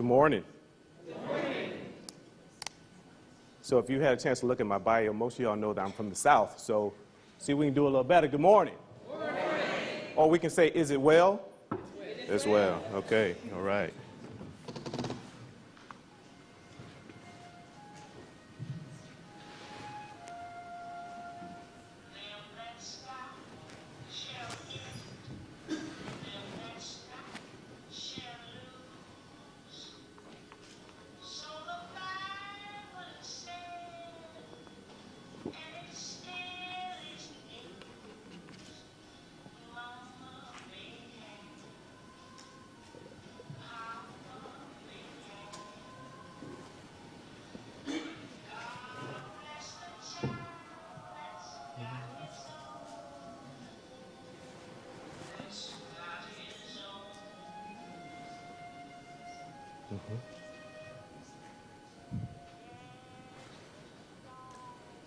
Good morning. Good morning. So if you had a chance to look at my bio, most of y'all know that I'm from the South. So see if we can do a little better. Good morning. Good morning. Or we can say, is it well? It's well. Okay. All right.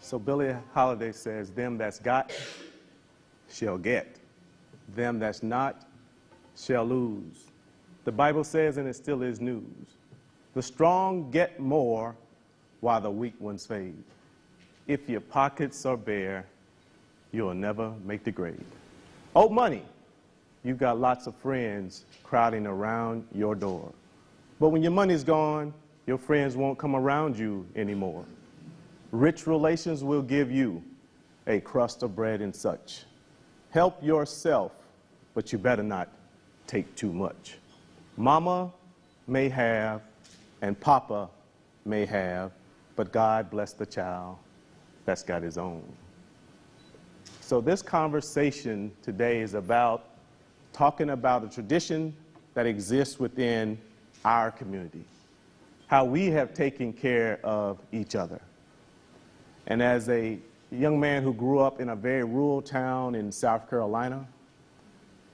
So Billie Holiday says, them that's got shall get. Them that's not shall lose. The Bible says, and it still is news, the strong get more while the weak ones fade. If your pockets are bare, you'll never make the grade. Oh, money, you've got lots of friends crowding around your door. But when your money's gone, your friends won't come around you anymore. Rich relations will give you a crust of bread and such. Help yourself, but you better not take too much. Mama may have and Papa may have, but God bless the child that's got his own. So this conversation today is about talking about a tradition that exists within our community, how we have taken care of each other. And as a young man who grew up in a very rural town in South Carolina,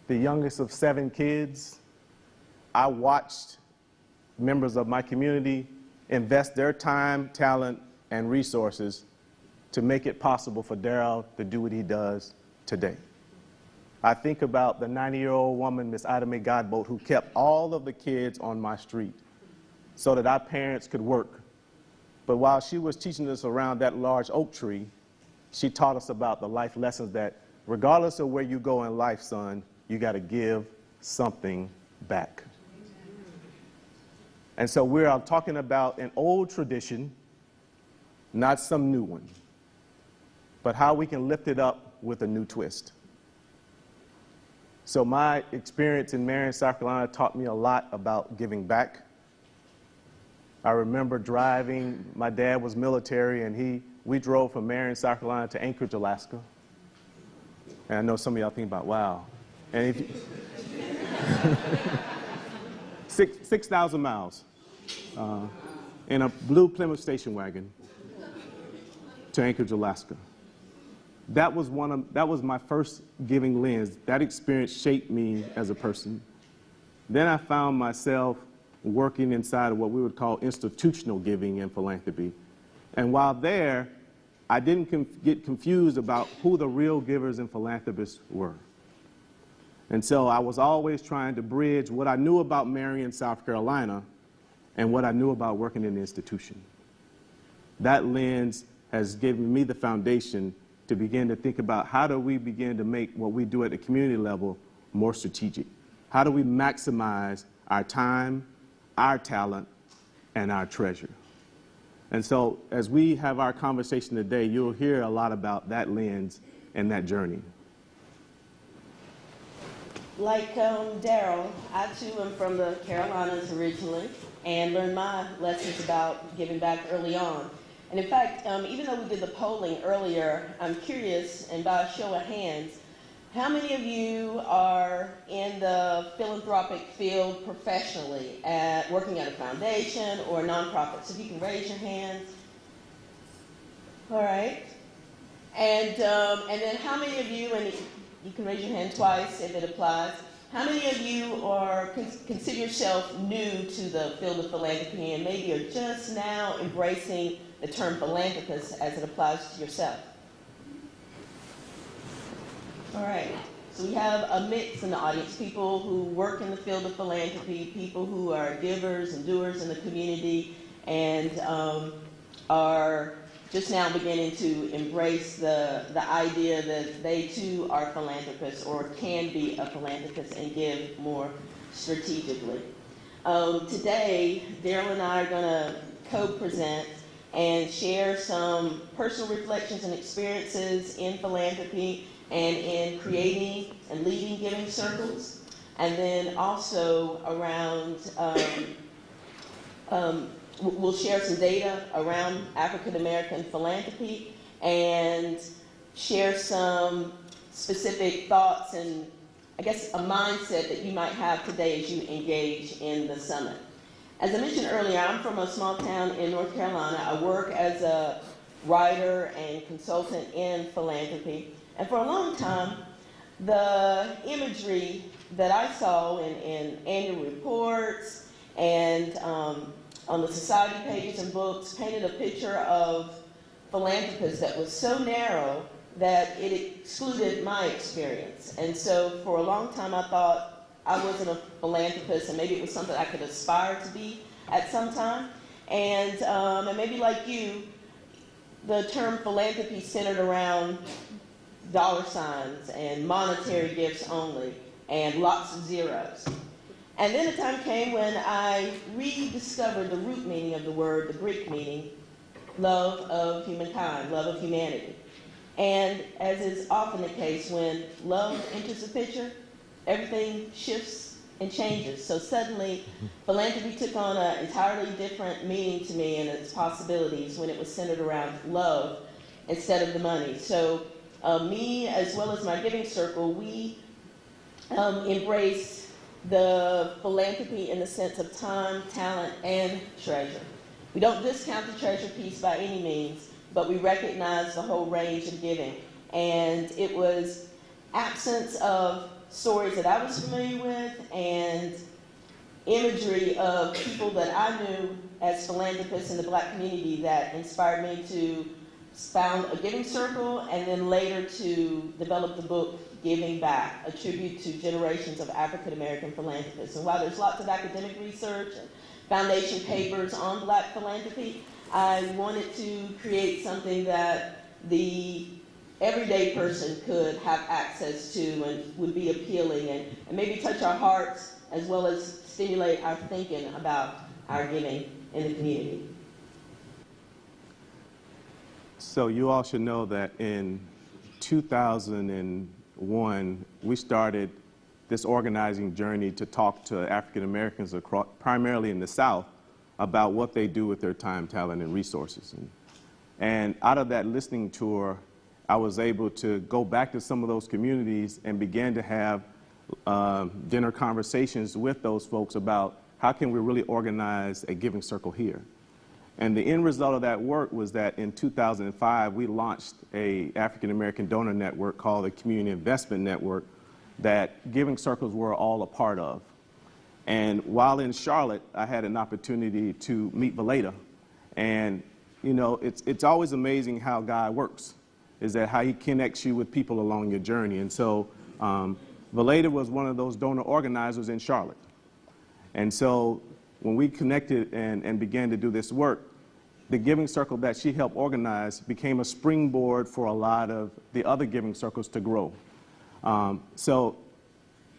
the youngest of 7 kids, I watched members of my community invest their time, talent, and resources to make it possible for Darryl to do what he does today. I think about the 90-year-old woman, Miss Ida Mae Godbolt, who kept all of the kids on my street so that our parents could work. But while she was teaching us around that large oak tree, she taught us about the life lessons that regardless of where you go in life, son, you got to give something back. And so we're talking about an old tradition, not some new one, but how we can lift it up with a new twist. So my experience in Marion, South Carolina taught me a lot about giving back. I remember driving, my dad was military, and we drove from Marion, South Carolina to Anchorage, Alaska. And I know some of y'all think about, wow. And if you 6,000 miles in a blue Plymouth station wagon to Anchorage, Alaska. That was my first giving lens. That experience shaped me as a person. Then I found myself working inside of what we would call institutional giving and philanthropy. And while there, I didn't get confused about who the real givers and philanthropists were. And so I was always trying to bridge what I knew about Marion, South Carolina, and what I knew about working in the institution. That lens has given me the foundation to begin to think about how do we begin to make what we do at the community level more strategic? How do we maximize our time, our talent, and our treasure? And so as we have our conversation today, you'll hear a lot about that lens and that journey. Like Darryl, I too am from the Carolinas originally and learned my lessons about giving back early on. And in fact, even though we did the polling earlier, I'm curious, and by a show of hands, how many of you are in the philanthropic field professionally, working at a foundation or a nonprofit? So if you can raise your hands. All right. And then how many of you, and you can raise your hand twice if it applies, how many of you are consider yourself new to the field of philanthropy and maybe are just now embracing the term philanthropist as it applies to yourself? All right. So we have a mix in the audience, people who work in the field of philanthropy, people who are givers and doers in the community, and are just now beginning to embrace the idea that they too are philanthropists or can be a philanthropist and give more strategically. Today, Daryl and I are going to co-present and share some personal reflections and experiences in philanthropy and in creating and leading giving circles. And then also around, we'll share some data around African American philanthropy and share some specific thoughts and, I guess, a mindset that you might have today as you engage in the summit. As I mentioned earlier, I'm from a small town in North Carolina. I work as a writer and consultant in philanthropy. And for a long time, the imagery that I saw in annual reports and on the society pages and books painted a picture of philanthropists that was so narrow that it excluded my experience. And so for a long time, I thought I wasn't a philanthropist, and maybe it was something I could aspire to be at some time. And maybe like you, the term philanthropy centered around dollar signs and monetary gifts only and lots of zeros. And then a time came when I rediscovered the root meaning of the word, the Greek meaning, love of humankind, love of humanity. And as is often the case, when love enters the picture, everything shifts and changes. So suddenly, philanthropy took on an entirely different meaning to me and its possibilities when it was centered around love instead of the money. So me, as well as my giving circle, we embrace the philanthropy in the sense of time, talent, and treasure. We don't discount the treasure piece by any means, but we recognize the whole range of giving. And it was absence of stories that I was familiar with and imagery of people that I knew as philanthropists in the Black community that inspired me to found a giving circle and then later to develop the book Giving Back, a tribute to generations of African American philanthropists. And while there's lots of academic research and foundation papers on Black philanthropy, I wanted to create something that the everyday person could have access to and would be appealing and maybe touch our hearts as well as stimulate our thinking about our giving in the community. So you all should know that in 2001, we started this organizing journey to talk to African Americans across, primarily in the South, about what they do with their time, talent, and resources. And out of that listening tour, I was able to go back to some of those communities and begin to have dinner conversations with those folks about how can we really organize a giving circle here. And the end result of that work was that in 2005, we launched a African American donor network called the Community Investment Network that giving circles were all a part of. And while in Charlotte, I had an opportunity to meet Valeda. And, you know, it's always amazing how God works, is that how he connects you with people along your journey. And so Valeda was one of those donor organizers in Charlotte. And so when we connected and began to do this work, the giving circle that she helped organize became a springboard for a lot of the other giving circles to grow. So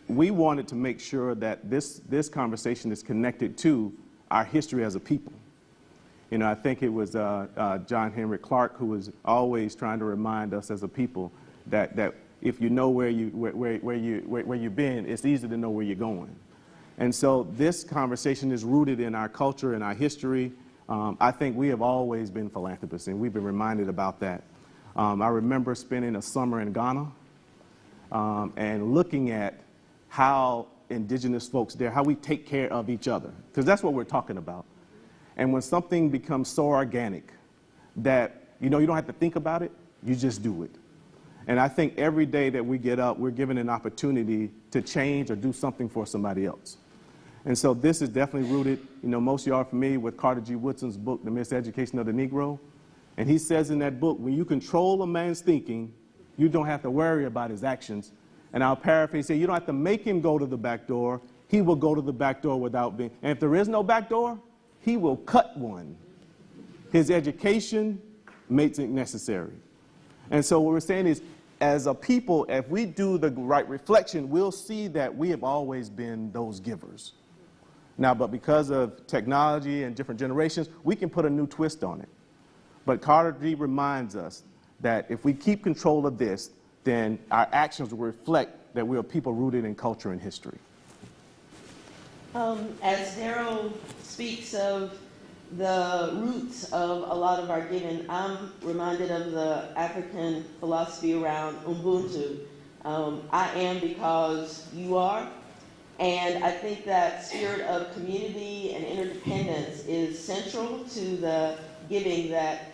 we wanted to make sure that this conversation is connected to our history as a people. You know, I think it was John Henry Clark who was always trying to remind us as a people that if you know where you've been, it's easy to know where you're going. And so this conversation is rooted in our culture and our history. I think we have always been philanthropists, and we've been reminded about that. I remember spending a summer in Ghana and looking at how indigenous folks there, how we take care of each other, because that's what we're talking about. And when something becomes so organic that, you know, you don't have to think about it, you just do it. And I think every day that we get up, we're given an opportunity to change or do something for somebody else. And so this is definitely rooted, you know, most of you are familiar with Carter G. Woodson's book, The Miseducation of the Negro. And he says in that book, when you control a man's thinking, you don't have to worry about his actions And I'll paraphrase, say, you don't have to make him go to the back door. He will go to the back door without being, and if there is no back door, he will cut one. His education makes it necessary. And so what we're saying is, as a people, if we do the right reflection, we'll see that we have always been those givers. Now, but because of technology and different generations, we can put a new twist on it. But Carter G reminds us that if we keep control of this, then our actions will reflect that we are people rooted in culture and history. As Daryl speaks of the roots of a lot of our giving, I'm reminded of the African philosophy around Ubuntu. I am because you are. And I think that spirit of community and interdependence is central to the giving that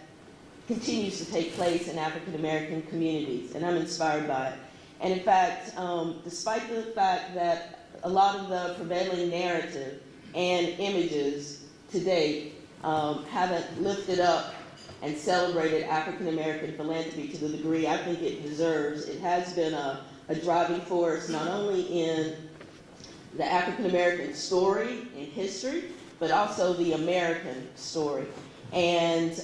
continues to take place in African American communities, and I'm inspired by it. And in fact, despite the fact that a lot of the prevailing narrative and images to date haven't lifted up and celebrated African American philanthropy to the degree I think it deserves, it has been a driving force not only in the African American story and history, but also the American story. And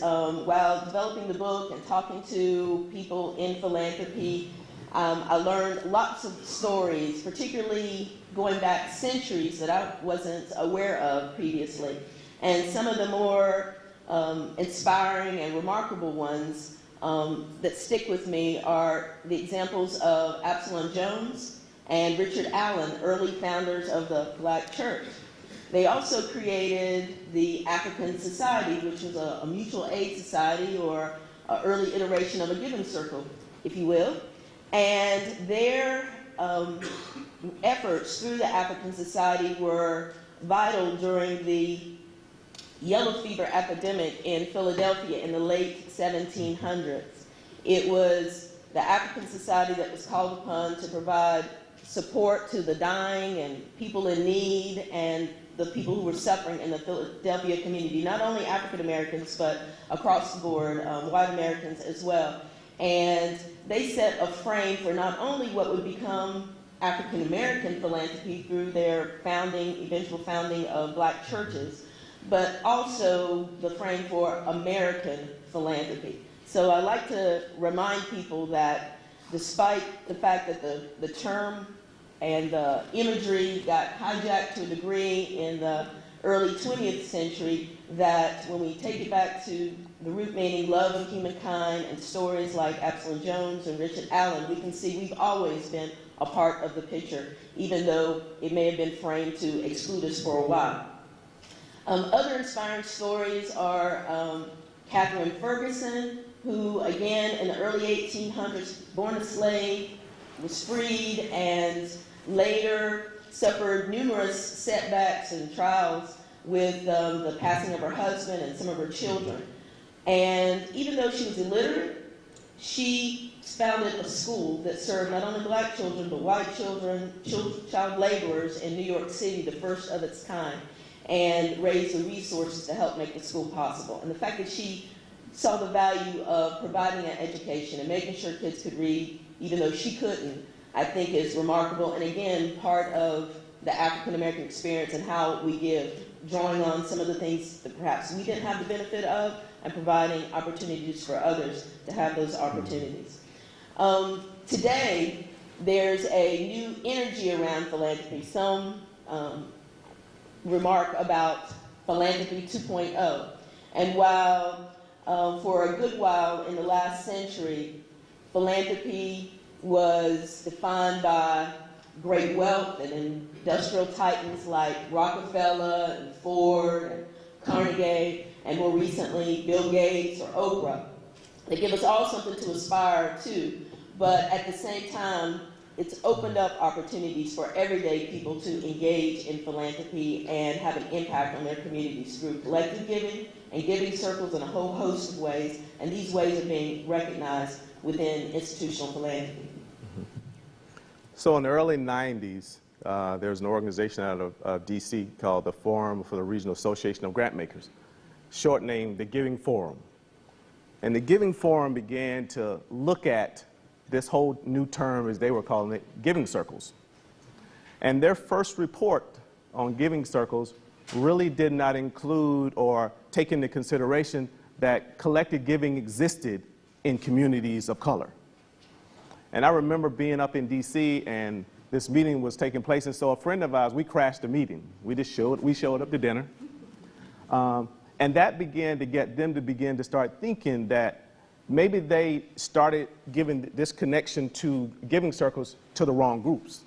while developing the book and talking to people in philanthropy, I learned lots of stories, particularly going back centuries that I wasn't aware of previously. And some of the more inspiring and remarkable ones that stick with me are the examples of Absalom Jones and Richard Allen, early founders of the Black Church. They also created the African Society, which was a mutual aid society or an early iteration of a giving circle, if you will. And their efforts through the African Society were vital during the yellow fever epidemic in Philadelphia in the late 1700s. It was the African Society that was called upon to provide support to the dying and people in need and the people who were suffering in the Philadelphia community, not only African Americans, but across the board, white Americans as well. And they set a frame for not only what would become African American philanthropy through their eventual founding of Black churches, but also the frame for American philanthropy. So I like to remind people that despite the fact that the term and the imagery got hijacked to a degree in the early 20th century, that when we take it back to the root meaning, love of humankind, and stories like Absalom Jones and Richard Allen, we can see we've always been a part of the picture, even though it may have been framed to exclude us for a while. Other inspiring stories are Catherine Ferguson, who again in the early 1800s, born a slave, was freed, and later suffered numerous setbacks and trials with the passing of her husband and some of her children. And even though she was illiterate, she founded a school that served not only Black children, but white children, child laborers in New York City, the first of its kind, and raised the resources to help make the school possible. And the fact that she saw the value of providing an education and making sure kids could read, even though she couldn't, I think is remarkable. And again, part of the African American experience and how we give, drawing on some of the things that perhaps we didn't have the benefit of and providing opportunities for others to have those opportunities. Today, there's a new energy around philanthropy. Some remark about philanthropy 2.0. And while for a good while in the last century, philanthropy was defined by great wealth and industrial titans like Rockefeller and Ford and Carnegie, and more recently Bill Gates or Oprah. They give us all something to aspire to, but at the same time, it's opened up opportunities for everyday people to engage in philanthropy and have an impact on their communities through collective giving and giving circles in a whole host of ways, and these ways are being recognized within institutional philanthropy. So in the early 90s, there was an organization out of DC called the Forum for the Regional Association of Grantmakers, short named the Giving Forum. And the Giving Forum began to look at this whole new term, as they were calling it, giving circles. And their first report on giving circles really did not include or take into consideration that collective giving existed in communities of color. And I remember being up in DC and this meeting was taking place, and so a friend of ours, we crashed the meeting. We showed up to dinner. And that began to get them to begin to start thinking that maybe they started giving this connection to giving circles to the wrong groups,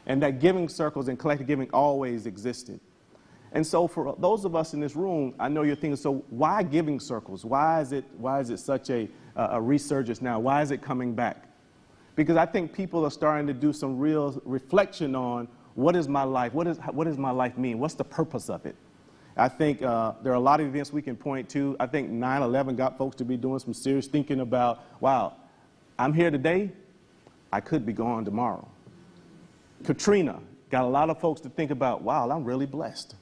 and that giving circles and collective giving always existed. And so for those of us in this room, I know you're thinking, so why giving circles? Why is it such a resurgence now? Why is it coming back? Because I think people are starting to do some real reflection on what is my life? What does my life mean? What's the purpose of it? I think there are a lot of events we can point to. I think 9/11 got folks to be doing some serious thinking about, wow, I'm here today, I could be gone tomorrow. Katrina got a lot of folks to think about, wow, I'm really blessed.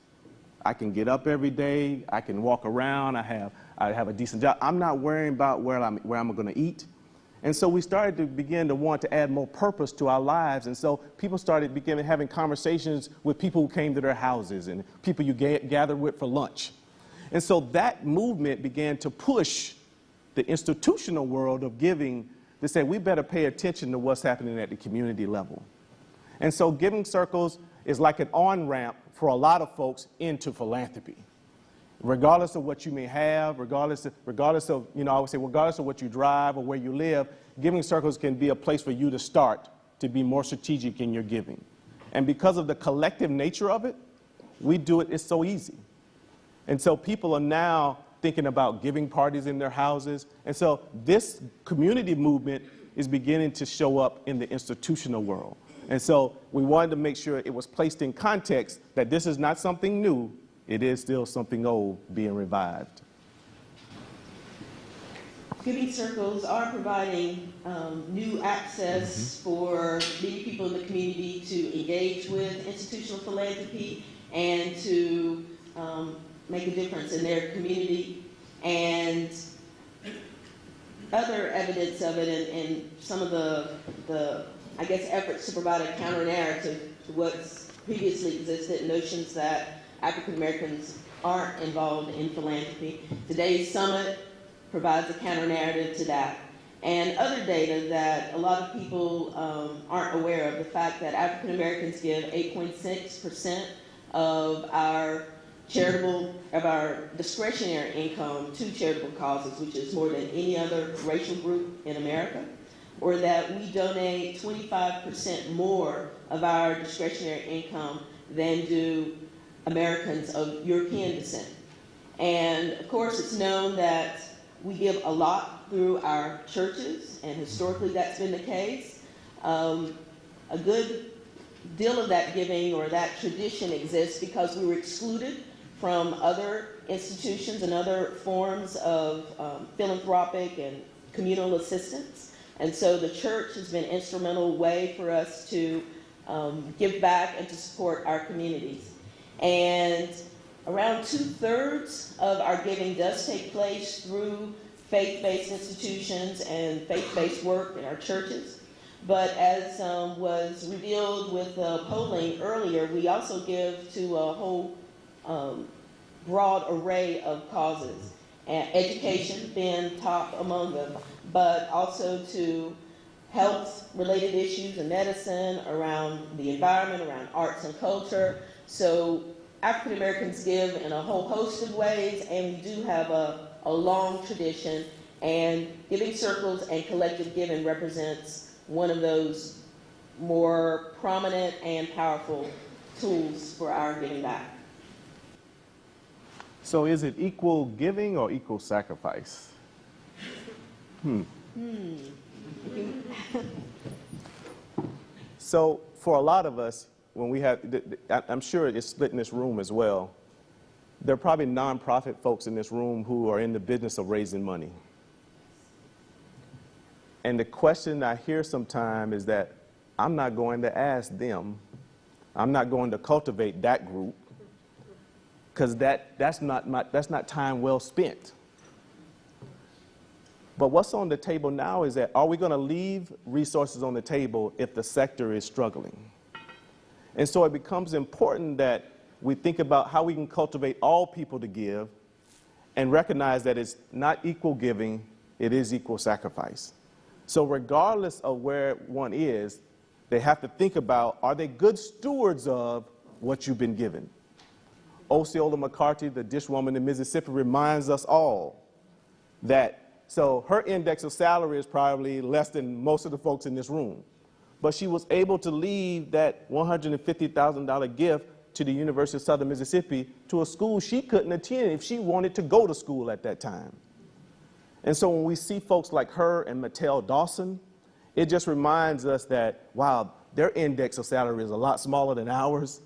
I can get up every day, I can walk around, I have a decent job. I'm not worrying about where I'm going to eat. And so we started to begin to want to add more purpose to our lives. And so people started beginning having conversations with people who came to their houses and people you gathered with for lunch. And so that movement began to push the institutional world of giving to say, we better pay attention to what's happening at the community level. And so giving circles is like an on-ramp for a lot of folks into philanthropy. Regardless of what you may have, regardless of, I would say, regardless of what you drive or where you live, giving circles can be a place for you to start to be more strategic in your giving. And because of the collective nature of it, we do it, it's so easy. And so people are now thinking about giving parties in their houses. And so this community movement is beginning to show up in the institutional world. And so we wanted to make sure it was placed in context that this is not something new. It is still something old being revived. Giving circles are providing new access for many people in the community to engage with institutional philanthropy and to make a difference in their community. And other evidence of it and some of the I guess, efforts to provide a counter-narrative to what's previously existed, notions that African Americans aren't involved in philanthropy. Today's summit provides a counter-narrative to that. And other data that a lot of people aren't aware of, the fact that African Americans give 8.6% of our discretionary income to charitable causes, which is more than any other racial group in America, or that we donate 25% more of our discretionary income than do Americans of European descent. And of course, it's known that we give a lot through our churches, and historically that's been the case. A good deal of that giving or that tradition exists because we were excluded from other institutions and other forms of philanthropic and communal assistance. And so the church has been an instrumental way for us to give back and to support our communities. And around 2/3 of our giving does take place through faith-based institutions and faith-based work in our churches. But as was revealed with the polling earlier, we also give to a whole broad array of causes, and education being top among them, but also to health-related issues and medicine, around the environment, around arts and culture. So African Americans give in a whole host of ways, and we do have a long tradition, and giving circles and collective giving represents one of those more prominent and powerful tools for our giving back. So is it equal giving or equal sacrifice? So for a lot of us, when we have, I'm sure it's split in this room as well, there are probably nonprofit folks in this room who are in the business of raising money. And the question I hear sometimes is that I'm not going to ask them, I'm not going to cultivate that group, because that's not time well spent. But what's on the table now is that, are we going to leave resources on the table if the sector is struggling? And so it becomes important that we think about how we can cultivate all people to give and recognize that it's not equal giving, it is equal sacrifice. So regardless of where one is, they have to think about, are they good stewards of what you've been given? Osceola McCarthy, the dishwoman in Mississippi, reminds us all that, so her index of salary is probably less than most of the folks in this room. But she was able to leave that $150,000 gift to the University of Southern Mississippi to a school she couldn't attend if she wanted to go to school at that time. And so when we see folks like her and Mattel Dawson, it just reminds us that, wow, their index of salary is a lot smaller than ours.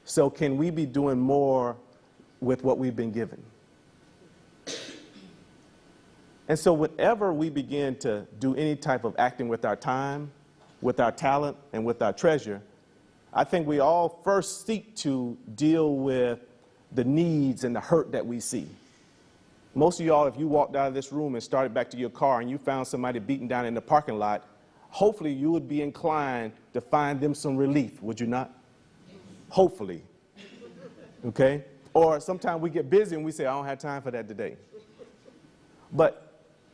So can we be doing more with what we've been given? And so whenever we begin to do any type of acting with our time, with our talent, and with our treasure, I think we all first seek to deal with the needs and the hurt that we see. Most of y'all, if you walked out of this room and started back to your car and you found somebody beaten down in the parking lot, hopefully you would be inclined to find them some relief, would you not? Hopefully. Okay? Or sometimes we get busy and we say, I don't have time for that today. But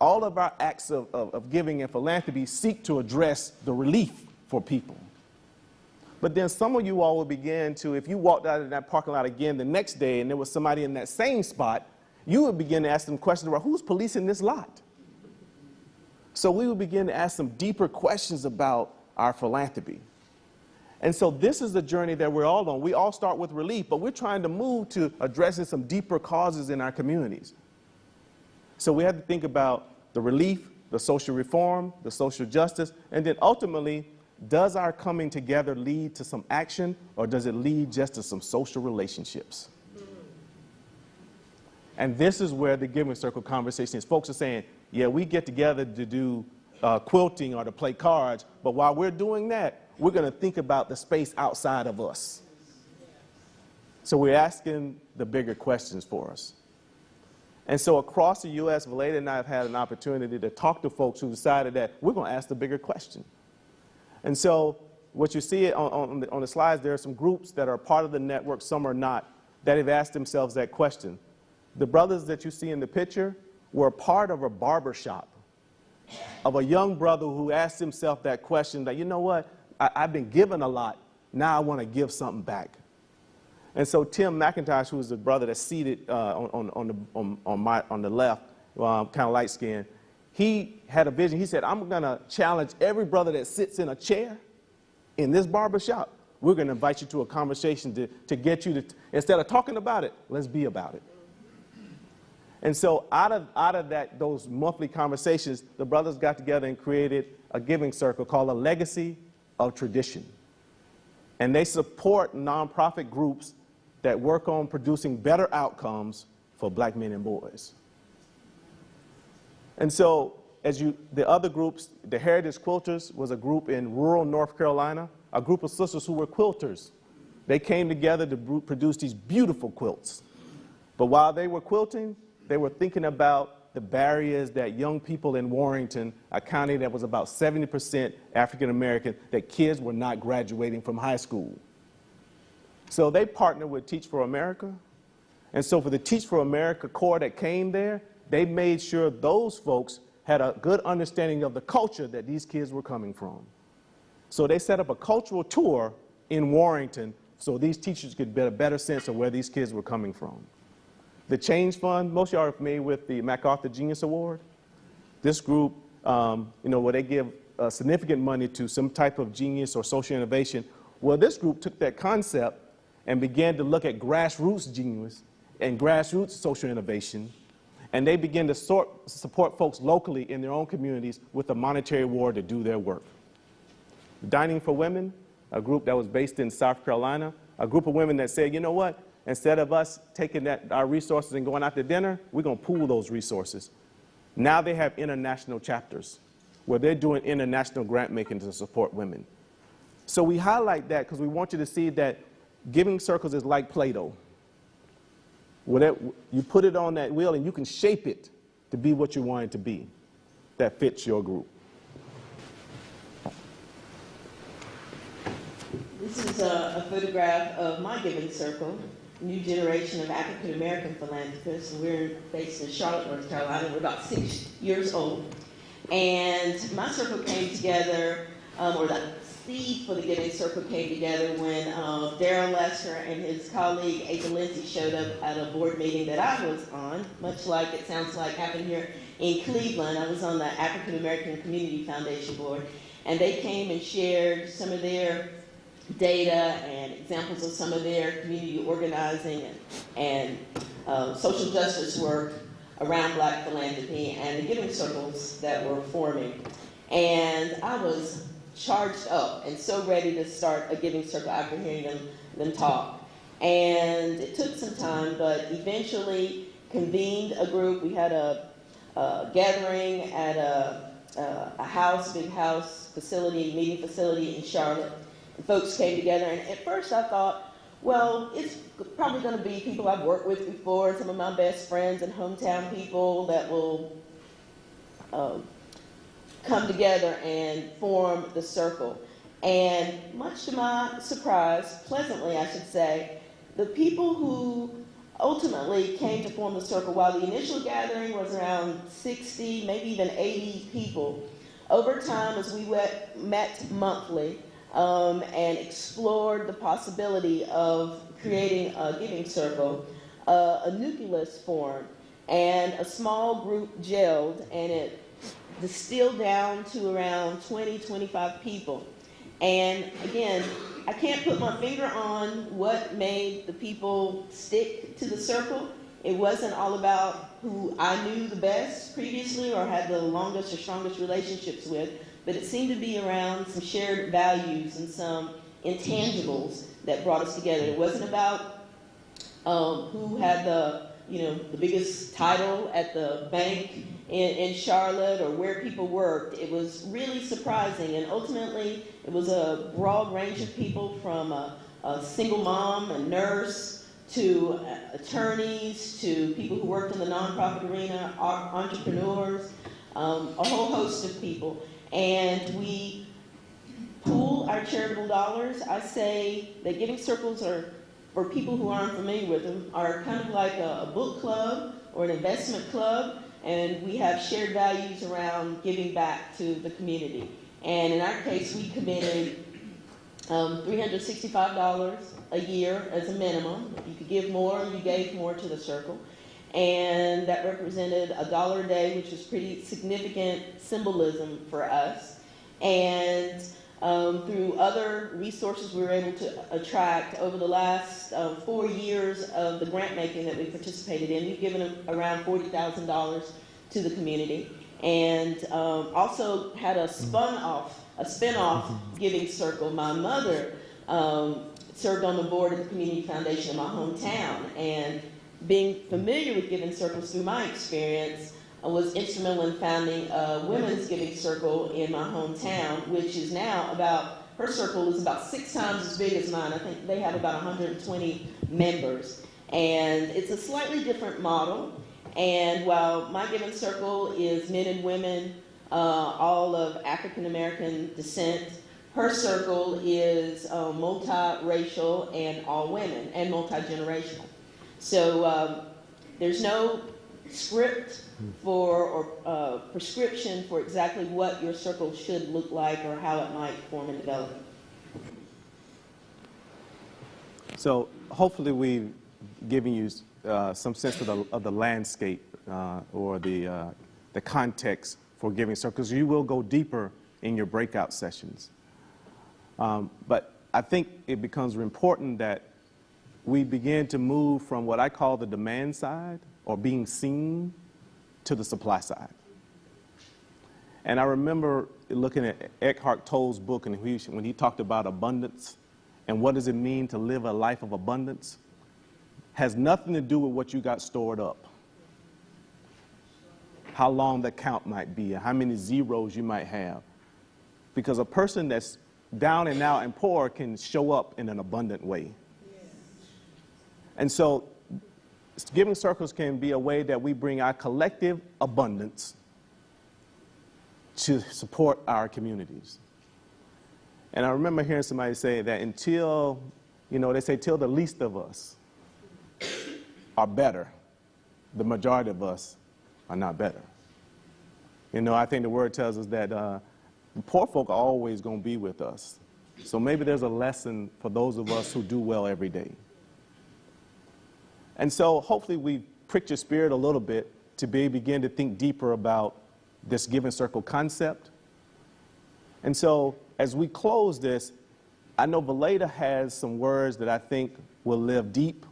all of our acts of giving and philanthropy seek to address the relief for people. But then some of you all will begin to, if you walked out of that parking lot again the next day and there was somebody in that same spot, you would begin to ask them questions about who's policing this lot. So we would begin to ask some deeper questions about our philanthropy. And so this is the journey that we're all on. We all start with relief, but we're trying to move to addressing some deeper causes in our communities. So we have to think about the relief, the social reform, the social justice, and then ultimately, does our coming together lead to some action, or does it lead just to some social relationships? And this is where the Giving Circle conversation is. Folks are saying, yeah, we get together to do quilting or to play cards, but while we're doing that, we're going to think about the space outside of us. So we're asking the bigger questions for us. And so across the U.S., Valeda and I have had an opportunity to talk to folks who decided that we're going to ask the bigger question. And so what you see on the slides, there are some groups that are part of the network, some are not, that have asked themselves that question. The brothers that you see in the picture were part of a barber shop, of a young brother who asked himself that question, that, you know what, I've been given a lot, now I want to give something back. And so Tim McIntosh, who is the brother that's seated on the left, kind of light-skinned, he had a vision. He said, I'm going to challenge every brother that sits in a chair in this barber shop. We're going to invite you to a conversation to get you to, instead of talking about it, let's be about it. And so out of those monthly conversations, the brothers got together and created a giving circle called A Legacy of Tradition. And they support nonprofit groups that work on producing better outcomes for black men and boys. And so the other groups, the Heritage Quilters was a group in rural North Carolina, a group of sisters who were quilters. They came together to produce these beautiful quilts. But while they were quilting, they were thinking about the barriers that young people in Warrington, a county that was about 70% African American, that kids were not graduating from high school. So they partnered with Teach for America. And so for the Teach for America Corps that came there, they made sure those folks had a good understanding of the culture that these kids were coming from. So they set up a cultural tour in Warrington so these teachers could get a better sense of where these kids were coming from. The Change Fund, most of y'all are familiar with the MacArthur Genius Award. This group, where they give significant money to some type of genius or social innovation. Well, this group took that concept and began to look at grassroots genius and grassroots social innovation, and they began to support folks locally in their own communities with a monetary award to do their work. Dining for Women, a group that was based in South Carolina, a group of women that said, you know what, instead of us taking our resources and going out to dinner, we're going to pool those resources. Now they have international chapters where they're doing international grant making to support women. So we highlight that because we want you to see that giving circles is like Play-Doh. You put it on that wheel and you can shape it to be what you want it to be. that fits your group. This is a photograph of my giving circle, new generation of African American philanthropists. We're based in Charlotte, North Carolina. We're about 6 years old. And my circle came together, or the seed for the giving circle came together when Darren Lester and his colleague Ava Lindsay showed up at a board meeting that I was on, much like it sounds like happened here in Cleveland. I was on the African American Community Foundation board, and they came and shared some of their data and examples of some of their community organizing and social justice work around Black philanthropy and the giving circles that were forming. And I was charged up and so ready to start a giving circle after hearing them talk. And it took some time, but eventually convened a group. We had a gathering at a house, big house facility, meeting facility in Charlotte. And folks came together, and at first I thought, well, it's probably going to be people I've worked with before, some of my best friends and hometown people that will come together and form the circle. And much to my surprise, pleasantly I should say, the people who ultimately came to form the circle, while the initial gathering was around 60, maybe even 80 people, over time as we met monthly, and explored the possibility of creating a giving circle, a nucleus formed, and a small group gelled, and it distilled down to around 20, 25 people. And again, I can't put my finger on what made the people stick to the circle. It wasn't all about who I knew the best previously or had the longest or strongest relationships with, but it seemed to be around some shared values and some intangibles that brought us together. It wasn't about who had the biggest title at the bank in Charlotte or where people worked. It was really surprising, and ultimately it was a broad range of people from a single mom, a nurse, to attorneys, to people who worked in the nonprofit arena, entrepreneurs, a whole host of people. And we pool our charitable dollars. I say that giving circles are, for people who aren't familiar with them, are kind of like a book club or an investment club, and we have shared values around giving back to the community. And in our case, we committed $365 a year as a minimum. You could give more, you gave more to the circle. And that represented $1 a day, which was pretty significant symbolism for us. And through other resources we were able to attract over the last 4 years of the grant making that we participated in, we've given around $40,000 to the community. And also had a spin-off giving circle. My mother served on the board of the Community Foundation in my hometown, and being familiar with giving circles through my experience was instrumental in founding a women's giving circle in my hometown, which is now her circle is about 6 times as big as mine. I think they have about 120 members. And it's a slightly different model. And while my giving circle is men and women, all of African American descent, her circle is multiracial and all women and multi-generational. So there's no script or prescription for exactly what your circle should look like or how it might form and develop. So hopefully we've given you some sense of the landscape or the context for giving circles. You will go deeper in your breakout sessions. But I think it becomes important that we begin to move from what I call the demand side or being seen to the supply side. And I remember looking at Eckhart Tolle's book, and when he talked about abundance and what does it mean to live a life of abundance, has nothing to do with what you got stored up, how long the count might be, how many zeros you might have. Because a person that's down and out and poor can show up in an abundant way. And so giving circles can be a way that we bring our collective abundance to support our communities. And I remember hearing somebody say that until, they say till the least of us are better, the majority of us are not better. I think the word tells us that the poor folk are always going to be with us. So maybe there's a lesson for those of us who do well every day. And so hopefully we pricked your spirit a little bit to begin to think deeper about this giving circle concept. And so as we close this, I know Valeda has some words that I think will live deep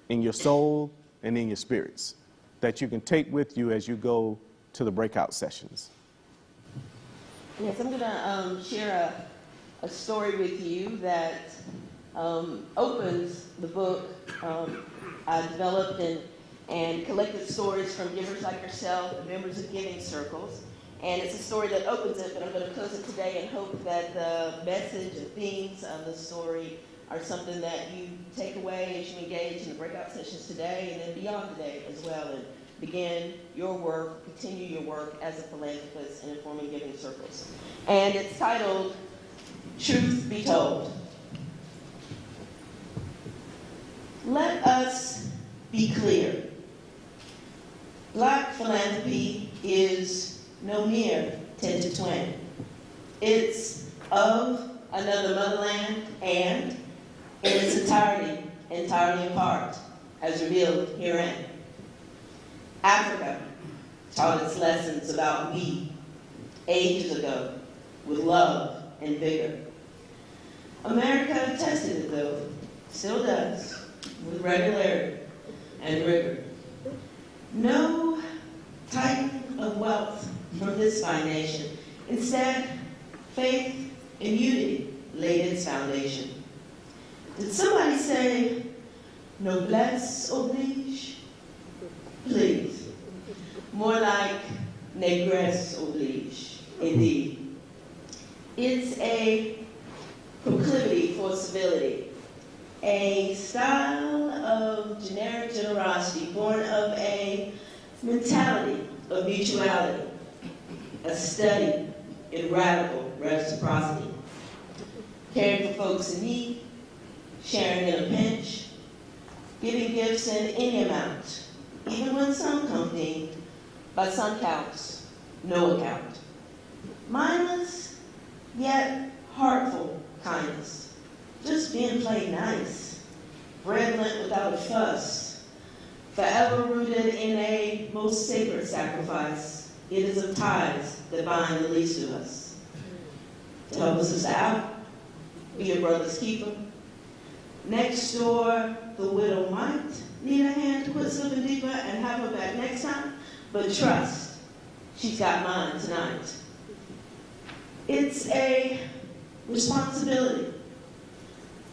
in your soul and in your spirits that you can take with you as you go to the breakout sessions. Yes, I'm going to share a story with you that opens the book. I developed and collected stories from givers like yourself, the members of giving circles. And it's a story that opens it, but I'm going to close it today and hope that the message and themes of the story are something that you take away as you engage in the breakout sessions today and then beyond today as well, and begin your work, continue your work as a philanthropist in informing giving circles. And it's titled, Truth Be Told. Let us be clear. Black philanthropy is no mere tinted twin. It's of another motherland and in its entirety apart, as revealed herein. Africa taught its lessons about we ages ago with love and vigor. America tested it though, still does, with regularity and rigor. No titan of wealth from this fine nation. Instead, faith and unity laid its foundation. Did somebody say, noblesse oblige? Please. More like négresse oblige, indeed. It's a proclivity for civility, a style of generic generosity born of a mentality of mutuality, a study in radical reciprocity, caring for folks in need, sharing in a pinch, giving gifts in any amount, even when some come deemed, by some counts, no account. Mindless, yet heartful kindness, just being plain nice, bread lent without a fuss, forever rooted in a most sacred sacrifice. It is of ties that bind the least of us. To help us sister out, be your brother's keeper. Next door, the widow might need a hand to put something deeper and have her back next time, but trust, she's got mine tonight. It's a responsibility,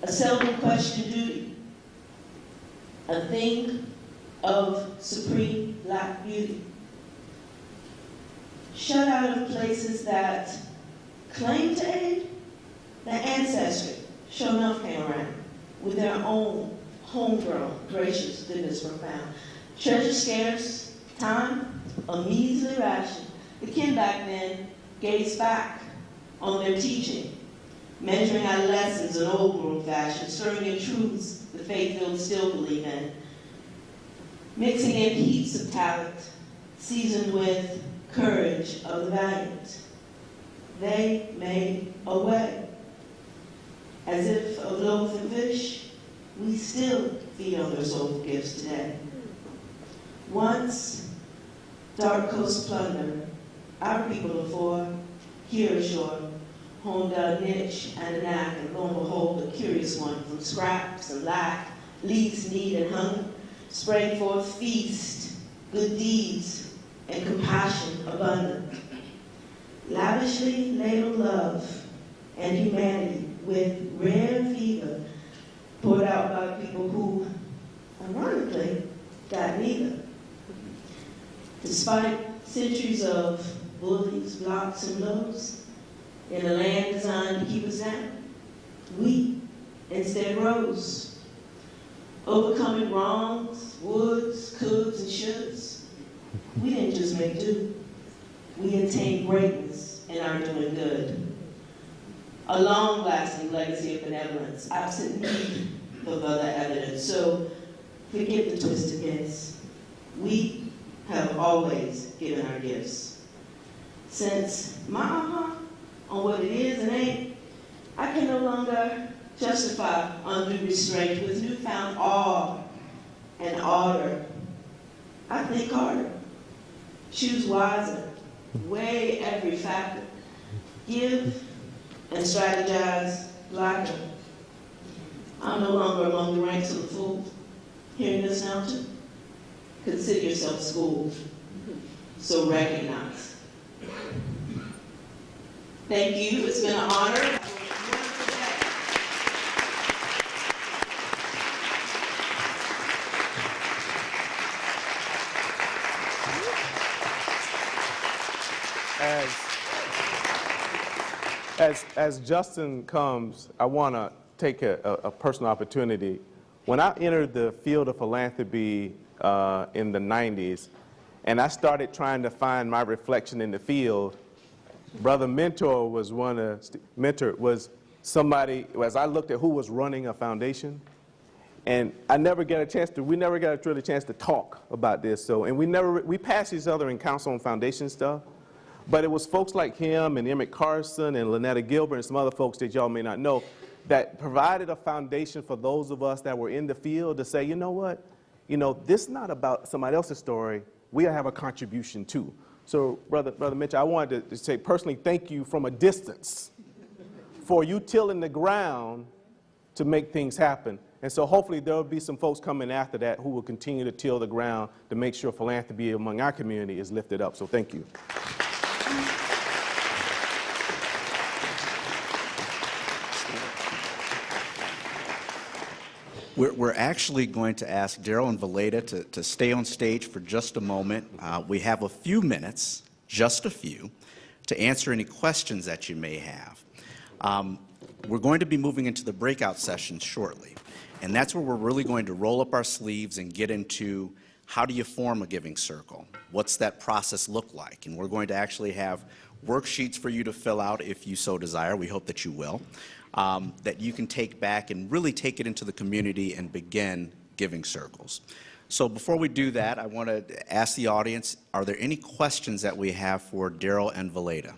a seldom questioned duty, a thing of supreme Black beauty. Shut out of places that claim to aid, the ancestry sure enough came around with their own homegrown, gracious goodness profound. Treasure scarce, time a measly ration. The kin back then gazed back on their teaching, measuring out lessons in old-world fashion, stirring in truths the faith-filled still believe in, mixing in heaps of talent, seasoned with courage of the valiant. They made a way. As if of loaves and fish, we still feed on their soulful gifts today. Once, dark coast plunder, our people before, here ashore, honed a niche and a knack, and lo and behold, a curious one from scraps and lack, least need and hunger, sprang forth feast, good deeds, and compassion abundant. Lavishly ladled love and humanity with rare fever poured out by people who, ironically, got neither. Despite centuries of bullies, blocks, and blows, in a land designed to keep us down, we instead rose, overcoming wrongs, woulds, coulds, and shoulds. We didn't just make do. we attain greatness and are doing good. A long-lasting legacy of benevolence, absent need of other evidence. So, forget the twisted gifts. We have always given our gifts. Since my aha on what it is and ain't, I can no longer justify undue restraint with newfound awe and order. I think harder, choose wiser, weigh every factor, give and strategize blacker. I'm no longer among the ranks of the fools. Hearing this now too? Consider yourself schooled, so recognize. Thank you, it's been an honor. As Justin comes, I want to take a personal opportunity. When I entered the field of philanthropy in the 90s, and I started trying to find my reflection in the field, Brother Mentor was somebody, as I looked at who was running a foundation, and we never got a really chance to talk about this. So, and we passed each other in council on foundation stuff. But it was folks like him and Emmett Carson and Lynetta Gilbert and some other folks that y'all may not know that provided a foundation for those of us that were in the field to say, you know what, this is not about somebody else's story. We have a contribution too. So, Brother Mitch, I wanted to say personally thank you from a distance for you tilling the ground to make things happen. And so hopefully there will be some folks coming after that who will continue to till the ground to make sure philanthropy among our community is lifted up. So thank you. We're actually going to ask Daryl and Valeda to stay on stage for just a moment. We have a few minutes, just a few, to answer any questions that you may have. We're going to be moving into the breakout sessions shortly, and that's where we're really going to roll up our sleeves and get into how do you form a giving circle? What's that process look like? And we're going to actually have worksheets for you to fill out if you so desire. We hope that you will. That you can take back and really take it into the community and begin giving circles. So before we do that, I want to ask the audience, are there any questions that we have for Daryl and Valeda?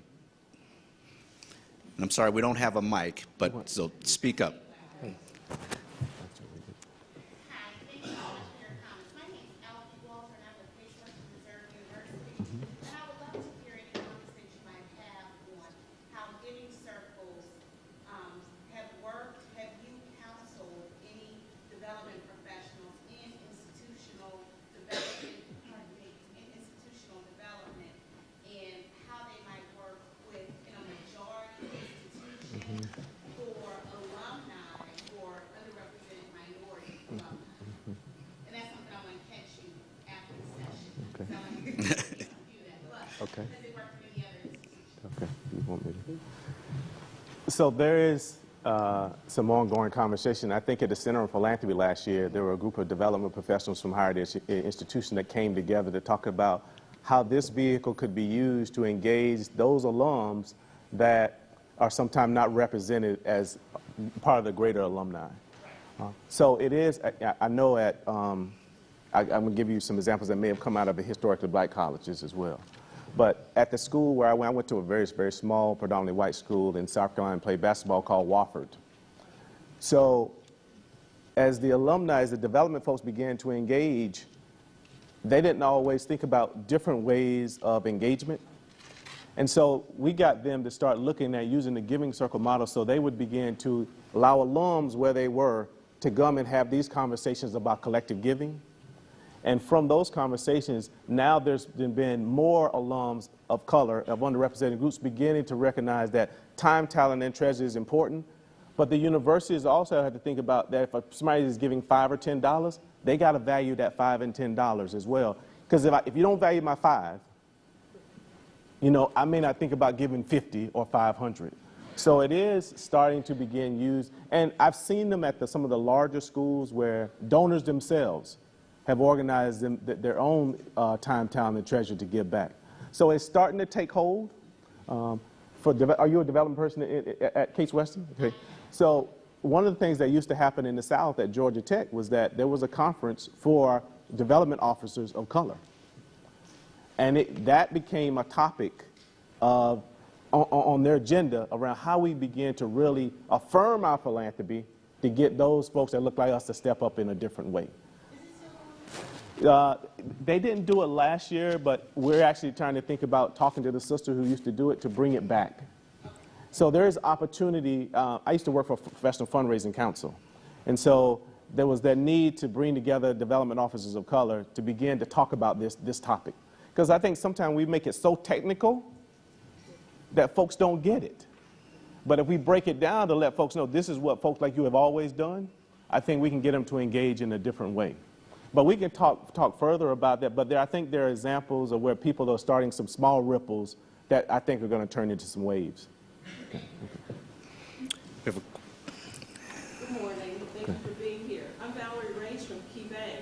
And I'm sorry, we don't have a mic, but so speak up. Okay. Okay. You want me to? So there is some ongoing conversation. I think at the Center on Philanthropy last year, there were a group of development professionals from higher institutions that came together to talk about how this vehicle could be used to engage those alums that are sometimes not represented as part of the greater alumni. So it is, I know I'm going to give you some examples that may have come out of the historically black colleges as well. But at the school where I went to a very, very small, predominantly white school in South Carolina and played basketball called Wofford. So as the alumni, as the development folks began to engage, they didn't always think about different ways of engagement. And so we got them to start looking at using the giving circle model so they would begin to allow alums where they were to come and have these conversations about collective giving. And from those conversations, now there's been more alums of color, of underrepresented groups, beginning to recognize that time, talent, and treasure is important. But the universities also have to think about that if somebody is giving $5 or $10, they got to value that $5 and $10 as well. Because if you don't value my $5, I may not think about giving 50 or 500. So it is starting to begin used. And I've seen them at some of the larger schools where donors themselves have organized their own time, talent, and treasure to give back. So it's starting to take hold. Are you a development person at Case Western? Okay. So one of the things that used to happen in the South at Georgia Tech was that there was a conference for development officers of color. And that became a topic on their agenda around how we begin to really affirm our philanthropy to get those folks that look like us to step up in a different way. They didn't do it last year, but we're actually trying to think about talking to the sister who used to do it to bring it back. So there is opportunity. I used to work for Professional Fundraising Council, and so there was that need to bring together development officers of color to begin to talk about this topic. Because I think sometimes we make it so technical that folks don't get it. But if we break it down to let folks know this is what folks like you have always done, I think we can get them to engage in a different way. But we can talk further about that, but I think there are examples of where people are starting some small ripples that I think are going to turn into some waves. Good morning. Thank you for being here. I'm Valerie Race from Key Bank,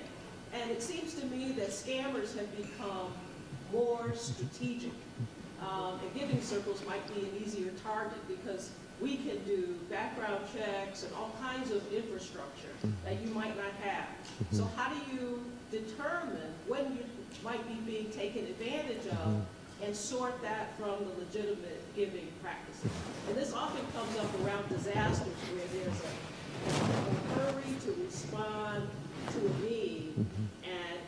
and it seems to me that scammers have become more strategic. And giving circles might be an easier target because we can do background checks and all kinds of infrastructure that you might not have. So how do you determine when you might be being taken advantage of and sort that from the legitimate giving practices? And this often comes up around disasters where there's a hurry to respond to a need, and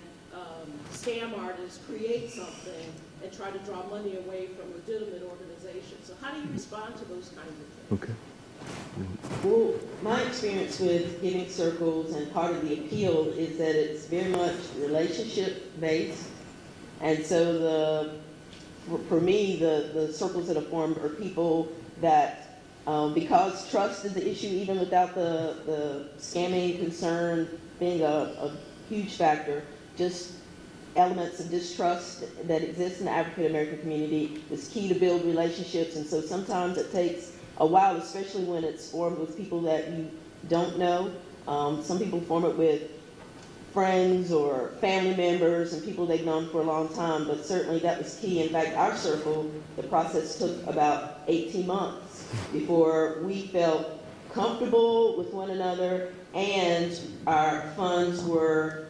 scam artists create something and try to draw money away from legitimate organizations. So how do you respond to those kinds of things? Okay. Well, my experience with giving circles and part of the appeal is that it's very much relationship based. And so for me, the circles that are formed are people that, because trust is the issue, even without the scamming concern being a huge factor, just elements of distrust that exist in the African American community is key to build relationships. And so sometimes it takes a while, especially when it's formed with people that you don't know. Some people form it with friends or family members and people they've known for a long time, but certainly that was key. In fact, our circle, the process took about 18 months before we felt comfortable with one another and our funds were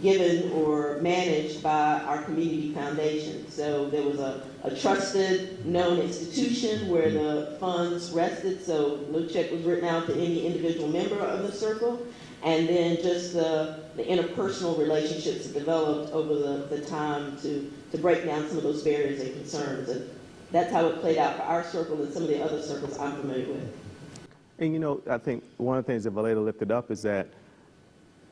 given or managed by our community foundation. So there was a trusted, known institution where the funds rested, so no check was written out to any individual member of the circle. And then just the interpersonal relationships that developed over the time to break down some of those barriers and concerns. And that's how it played out for our circle and some of the other circles I'm familiar with. And you know, I think one of the things that Valeda lifted up is that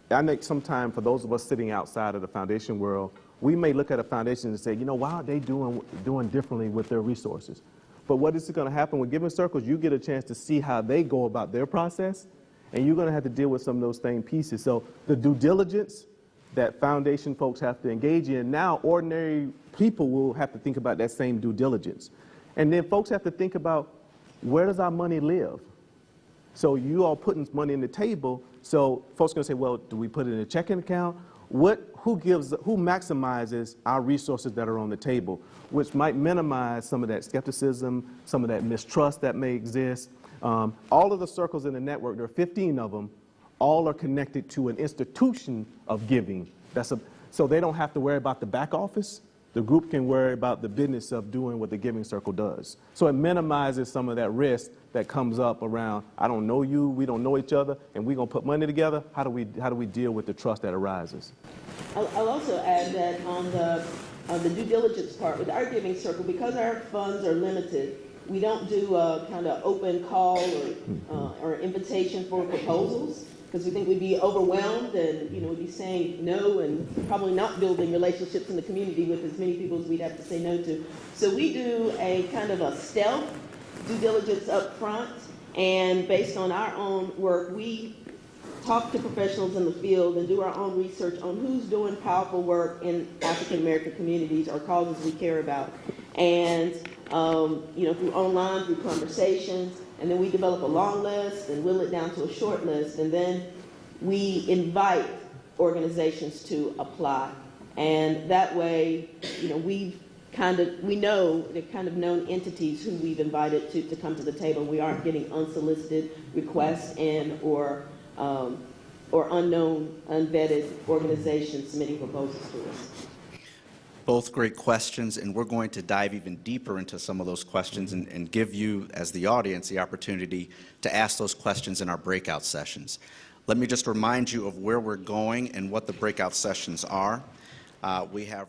I think sometimes for those of us sitting outside of the foundation world, we may look at a foundation and say, you know, why are they doing differently with their resources? But what is going to happen with Giving Circles, you get a chance to see how they go about their process, and you're going to have to deal with some of those same pieces. So the due diligence that foundation folks have to engage in, now ordinary people will have to think about that same due diligence. And then folks have to think about, where does our money live? So you all putting money on the table, so folks are going to say, well, do we put it in a checking account? Who maximizes our resources that are on the table, which might minimize some of that skepticism, some of that mistrust that may exist. All of the circles in the network, there are 15 of them, all are connected to an institution of giving. So they don't have to worry about the back office. The group can worry about the business of doing what the Giving Circle does. So it minimizes some of that risk that comes up around, I don't know you, we don't know each other, and we're going to put money together. How do we deal with the trust that arises? I'll also add that on the due diligence part, with our Giving Circle, because our funds are limited, we don't do a kind of open call or invitation for proposals, because we think we'd be overwhelmed and we'd be saying no and probably not building relationships in the community with as many people as we'd have to say no to. So we do a kind of a stealth due diligence up front, and based on our own work, we talk to professionals in the field and do our own research on who's doing powerful work in African American communities or causes we care about. And through online, through conversations, and then we develop a long list and whittle it down to a short list, and then we invite organizations to apply. And that way, you know, we know they're kind of known entities who we've invited to come to the table. We aren't getting unsolicited requests or unknown, unvetted organizations submitting proposals to us. Both great questions, and we're going to dive even deeper into some of those questions and give you, as the audience, the opportunity to ask those questions in our breakout sessions. Let me just remind you of where we're going and what the breakout sessions are. We have